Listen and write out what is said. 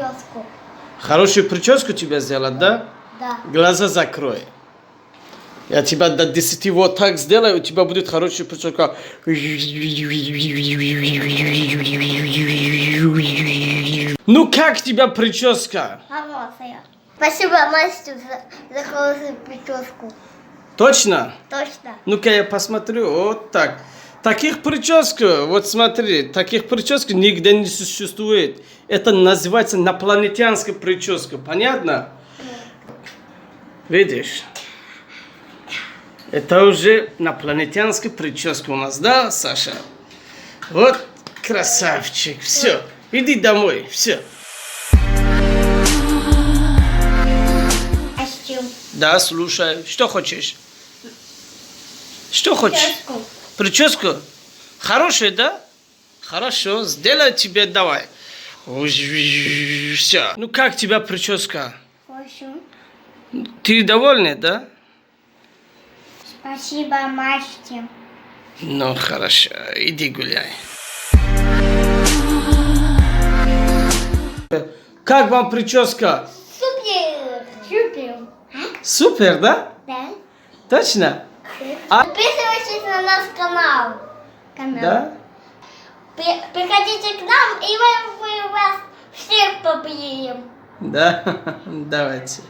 прическу. Хорошую прическу тебе сделать, да? Да. Глаза закрой. Я тебя до 10 вот так сделаю, у тебя будет хорошая прическа. Ну как тебя прическа? Хорошая. Спасибо, мастер, за хорошую прическу. Точно? Точно. Ну-ка я посмотрю, вот так. Таких прическ, вот смотри, таких прическ нигде не существует. Это называется инопланетянская прическа, понятно? Видишь? Это уже инопланетянская прическа у нас, да, Саша? Вот красавчик, все, иди домой, все. А с чем? Да, слушай, что хочешь? Что хочешь? Прическу. Прическу? Хорошая, да? Хорошо, сделай тебе, давай. Все. Ну как тебя прическа? Хорошо. Ты довольна, да? Спасибо, мастер. Ну хорошо, иди гуляй. Как вам прическа? Супер. Супер. Супер, да? Да. Точно? Подписывайтесь на наш канал. Да? Приходите к нам, и мы вас всех победим. Да? Давайте.